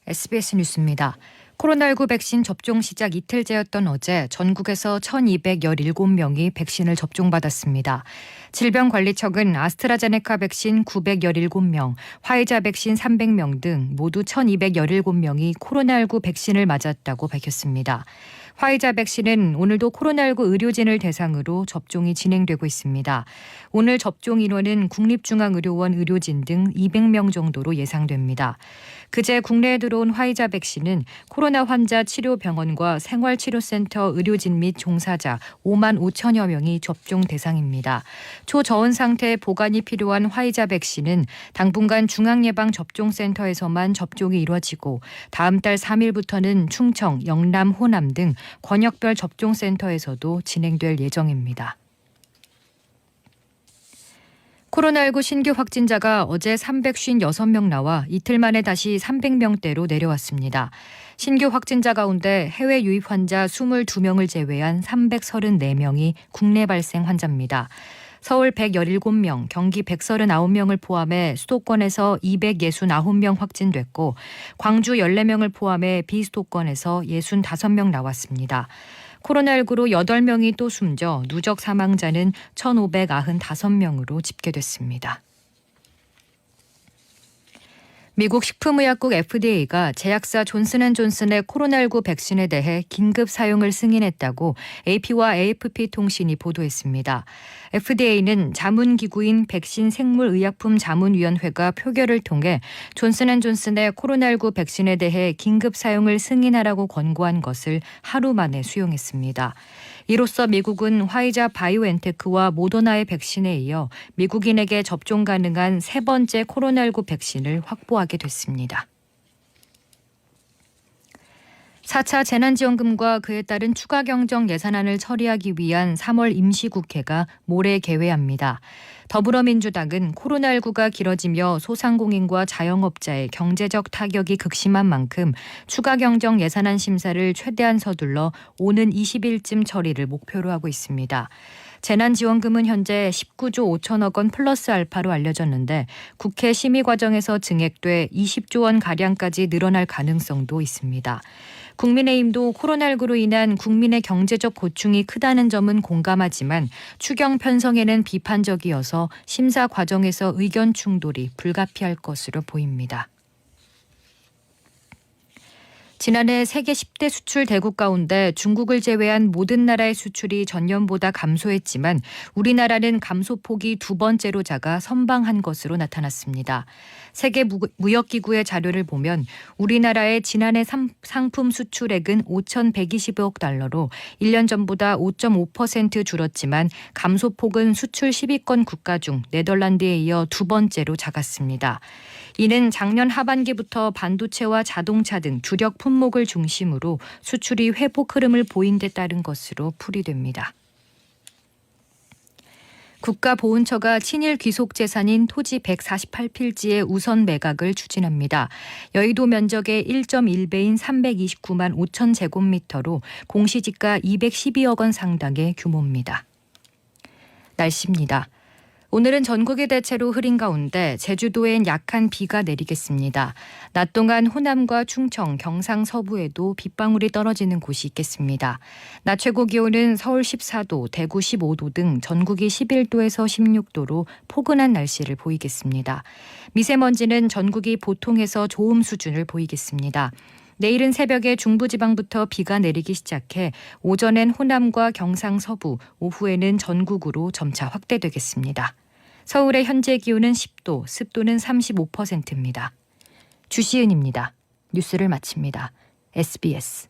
SBS 뉴스입니다. 코로나19 백신 접종 시작 이틀째였던 어제 전국에서 1,217명이 백신을 접종받았습니다. 질병관리청은 아스트라제네카 백신 917명, 화이자 백신 300명 등 모두 1,217명이 코로나19 백신을 맞았다고 밝혔습니다. 화이자 백신은 오늘도 코로나19 의료진을 대상으로 접종이 진행되고 있습니다. 오늘 접종 인원은 국립중앙의료원 의료진 등 200명 정도로 예상됩니다. 그제 국내에 들어온 화이자 백신은 코로나 환자 치료병원과 생활치료센터 의료진 및 종사자 5만 5천여 명이 접종 대상입니다. 초저온 상태의 보관이 필요한 화이자 백신은 당분간 중앙예방접종센터에서만 접종이 이뤄지고 다음 달 3일부터는 충청, 영남, 호남 등 권역별 접종센터에서도 진행될 예정입니다. 코로나19 신규 확진자가 어제 356명 나와 이틀 만에 다시 300명대로 내려왔습니다. 신규 확진자 가운데 해외 유입 환자 22명을 제외한 334명이 국내 발생 환자입니다. 서울 117명, 경기 139명을 포함해 수도권에서 269명 확진됐고 광주 14명을 포함해 비수도권에서 65명 나왔습니다. 코로나19로 8명이 또 숨져 누적 사망자는 1,595명으로 집계됐습니다. 미국 식품의약국 FDA가 제약사 존슨앤존슨의 코로나19 백신에 대해 긴급 사용을 승인했다고 AP와 AFP 통신이 보도했습니다. FDA는 자문기구인 백신생물의약품자문위원회가 표결을 통해 존슨앤존슨의 코로나19 백신에 대해 긴급 사용을 승인하라고 권고한 것을 하루 만에 수용했습니다. 이로써 미국은 화이자 바이오엔테크와 모더나의 백신에 이어 미국인에게 접종 가능한 세 번째 코로나19 백신을 확보하게 됐습니다. 4차 재난지원금과 그에 따른 추가 경정 예산안을 처리하기 위한 3월 임시국회가 모레 개회합니다. 더불어민주당은 코로나19가 길어지며 소상공인과 자영업자의 경제적 타격이 극심한 만큼 추가 경정 예산안 심사를 최대한 서둘러 오는 20일쯤 처리를 목표로 하고 있습니다. 재난지원금은 현재 19조 5천억 원 플러스 알파로 알려졌는데 국회 심의 과정에서 증액돼 20조 원가량까지 늘어날 가능성도 있습니다. 국민의힘도 코로나19로 인한 국민의 경제적 고충이 크다는 점은 공감하지만 추경 편성에는 비판적이어서 심사 과정에서 의견 충돌이 불가피할 것으로 보입니다. 지난해 세계 10대 수출 대국 가운데 중국을 제외한 모든 나라의 수출이 전년보다 감소했지만 우리나라는 감소폭이 두 번째로 작아 선방한 것으로 나타났습니다. 세계무역기구의 자료를 보면 우리나라의 지난해 상품 수출액은 5,120억 달러로 1년 전보다 5.5% 줄었지만 감소폭은 수출 10위권 국가 중 네덜란드에 이어 두 번째로 작았습니다. 이는 작년 하반기부터 반도체와 자동차 등 주력 품목을 중심으로 수출이 회복 흐름을 보인 데 따른 것으로 풀이됩니다. 국가보훈처가 친일 귀속 재산인 토지 148필지의 우선 매각을 추진합니다. 여의도 면적의 1.1배인 329만 5천 제곱미터로 공시지가 212억 원 상당의 규모입니다. 날씨입니다. 오늘은 전국이 대체로 흐린 가운데 제주도엔 약한 비가 내리겠습니다. 낮 동안 호남과 충청, 경상 서부에도 빗방울이 떨어지는 곳이 있겠습니다. 낮 최고 기온은 서울 14도, 대구 15도 등 전국이 11도에서 16도로 포근한 날씨를 보이겠습니다. 미세먼지는 전국이 보통에서 좋음 수준을 보이겠습니다. 내일은 새벽에 중부지방부터 비가 내리기 시작해 오전엔 호남과 경상 서부, 오후에는 전국으로 점차 확대되겠습니다. 서울의 현재 기온은 10도, 습도는 35%입니다. 주시은입니다. 뉴스를 마칩니다. SBS